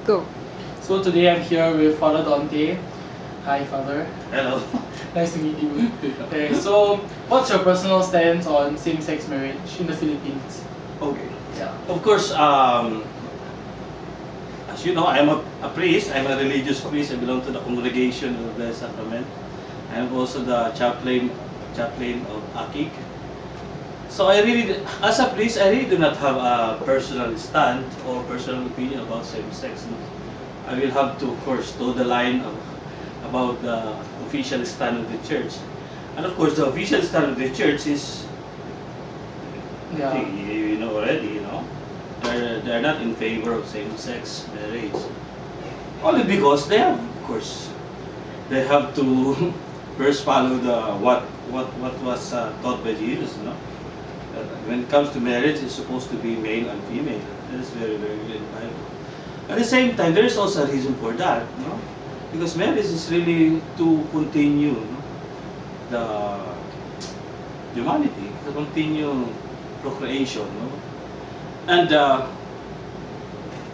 Go. So today I'm here with Father Dante. Hi, Father. Hello. Nice to meet you. Okay, so what's your personal stance on same-sex marriage in the Philippines? Okay. Yeah. Of course, as you know, I'm a priest. I'm a religious priest. I belong to the congregation of the sacrament. I'm also the chaplain of AKIK. So as a priest, I really do not have a personal stand or personal opinion about same-sex. I will have to, of course, toe the line about the official stand of the church. And of course, the official stand of the church is, I Yeah. think you know already, they're not in favor of same-sex marriage. Only because they have, of course, they have to first follow the what was taught by Jesus, when it comes to marriage, it's supposed to be male and female. That is very, very clear in the Bible. At the same time, there is also a reason for that, because marriage is really to continue, the humanity, to continue procreation, and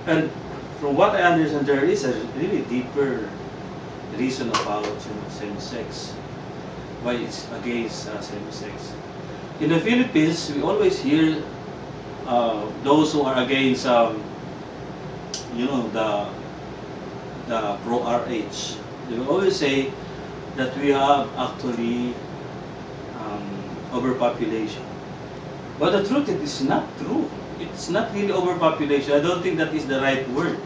and from what I understand, there is a really deeper reason about same-sex, why it's against same-sex. In the Philippines, we always hear those who are against, the pro RH. They will always say that we have actually overpopulation. But the truth, it is not true. It's not really overpopulation. I don't think that is the right word.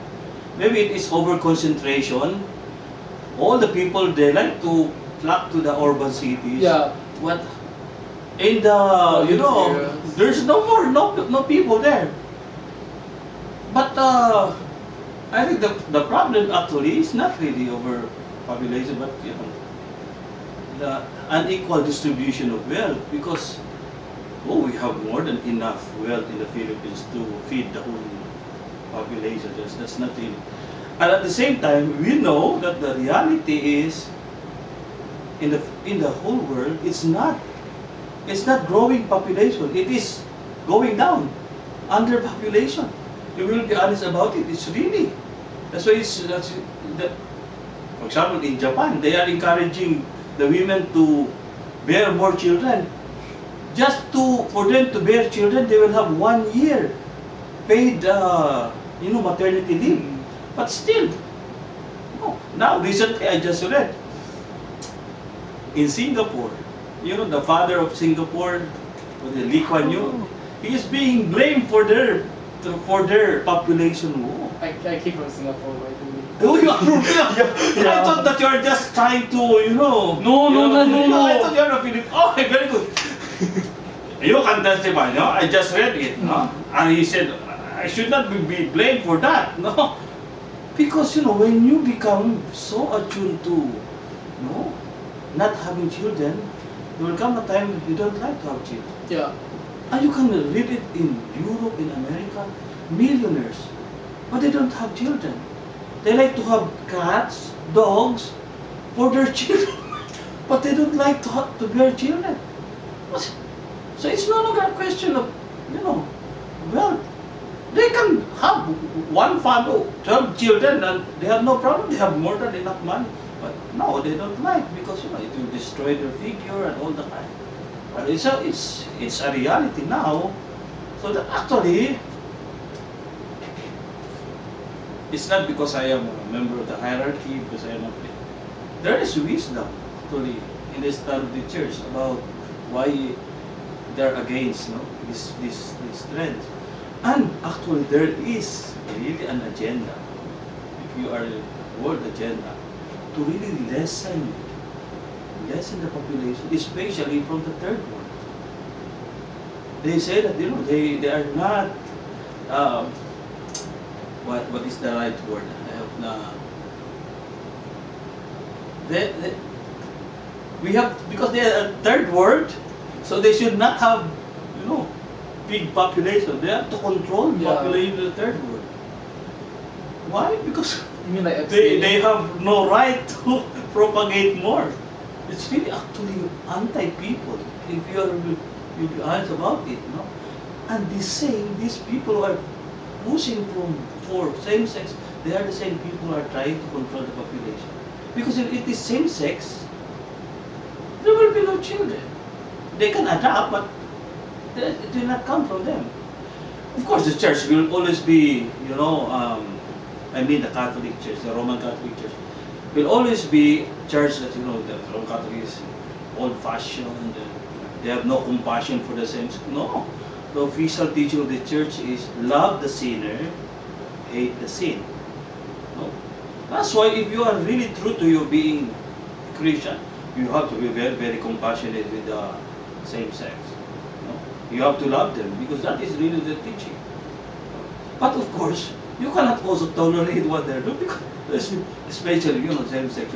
Maybe it is overconcentration. All the people, they like to flock to the urban cities. Yeah. What in the Areas. there's no people there. But I think the problem actually is not really overpopulation, but the unequal distribution of wealth, because we have more than enough wealth in the Philippines to feed the whole population. That's nothing. And at the same time, we know that the reality is in the whole world, it's not growing population. It is going down, underpopulation. We will be honest about it. It's really that's why for example, in Japan, they are encouraging the women to bear more children. Just for them to bear children, they will have 1 year paid, maternity leave. But still, no. Now recently, I just read in Singapore, the father of Singapore, Lee Kuan Yew, he is being blamed for their population. I came from Singapore, by the way. Oh, you are from Philippines? I thought that you are just trying to, No, no. I thought you are a Filipino. Oh, very good. You can testify, no? I just read it, no? And he said, I should not be blamed for that, no? Because, when you become so attuned to, not having children, there will come a time you don't like to have children. Yeah. And you can read it in Europe, in America, millionaires, but they don't have children. They like to have cats, dogs for their children, but they don't like to bear children. So it's no longer a question of, well, they can have one family, 12 children, and they have no problem. They have more than enough money. But no, they don't like, because it will destroy their figure and all the kind. But it's a reality now. So that actually, it's not because I am a member of the hierarchy, because I am a priest. There is wisdom actually in the stand of the church about why they're against, this trend. And actually, there is really an agenda. If you are a world agenda, to really lessen the population, especially from the third world. They say that they are not, um, what is the right word? I have they we have, because they are a third world, so they should not have, big population. They have to control the Yeah. population of the third world. Why? Because You mean like they have no right to propagate more. It's really actually anti-people, if you'll be honest about it, And these people are pushing for same-sex they are the same people who are trying to control the population. Because if it is same sex, there will be no children. They can adopt, but it will not come from them. Of course, the church will always be, I mean the Catholic Church, the Roman Catholic Church, will always be church that, the Roman Catholic is old-fashioned, they have no compassion for the saints. No. The official teaching of the church is love the sinner, hate the sin. No? That's why if you are really true to your being Christian, you have to be very, very compassionate with the same sex. No? You have to love them because that is really the teaching. But of course, you cannot also tolerate what they're doing because especially, same sex.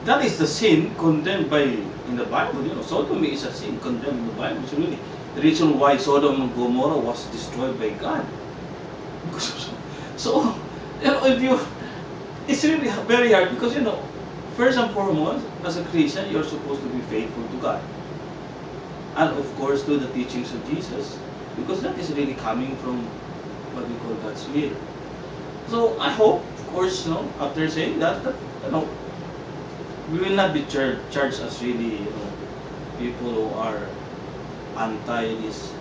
That is the sin condemned by in the Bible. Sodomy is a sin condemned in the Bible. It's really the reason why Sodom and Gomorrah was destroyed by God. So, if you, it's really very hard because first and foremost, as a Christian, you're supposed to be faithful to God, and of course to the teachings of Jesus, because that is really coming from what we call God's will. So I hope, of course, after saying that, we will not be charged as really, people who are anti this.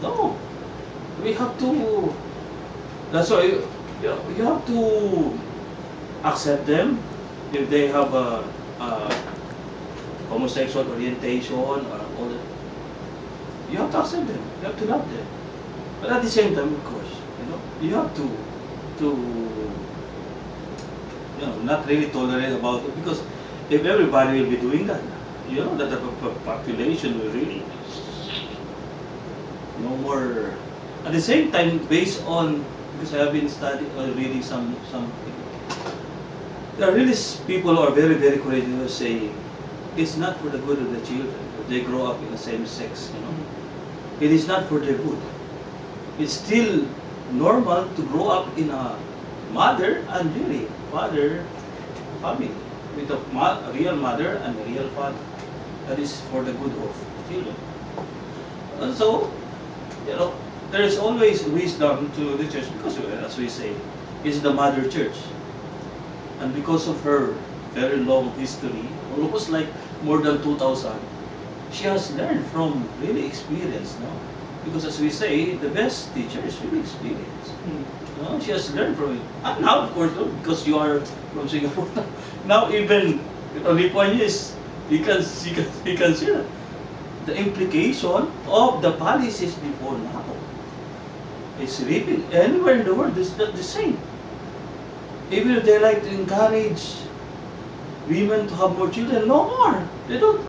No, we have to. That's why you have to accept them if they have a homosexual orientation or all that. You have to accept them. You have to love them. But at the same time, of course, you have to not really tolerate about it because if everybody will be doing that, that the population will really no more. At the same time, based on because I have been studying or reading some there are really people who are very very courageous who are saying it's not for the good of the children if they grow up in the same sex. It is not for their good. It's still normal to grow up in a mother and really father family with a real mother and a real father. That is for the good of children. And so, there is always wisdom to the church because, as we say, it's the mother church. And because of her very long history, almost like more than 2,000, she has learned from really experience, no? Because as we say, the best teacher is really experience. She has learned from it. And now, of course, because you are from Singapore, now even Lee Kuan Yew you can see that the implication of the policies before now. It's really anywhere in the world it's not the same. Even if they like to encourage women to have more children, no more. They don't.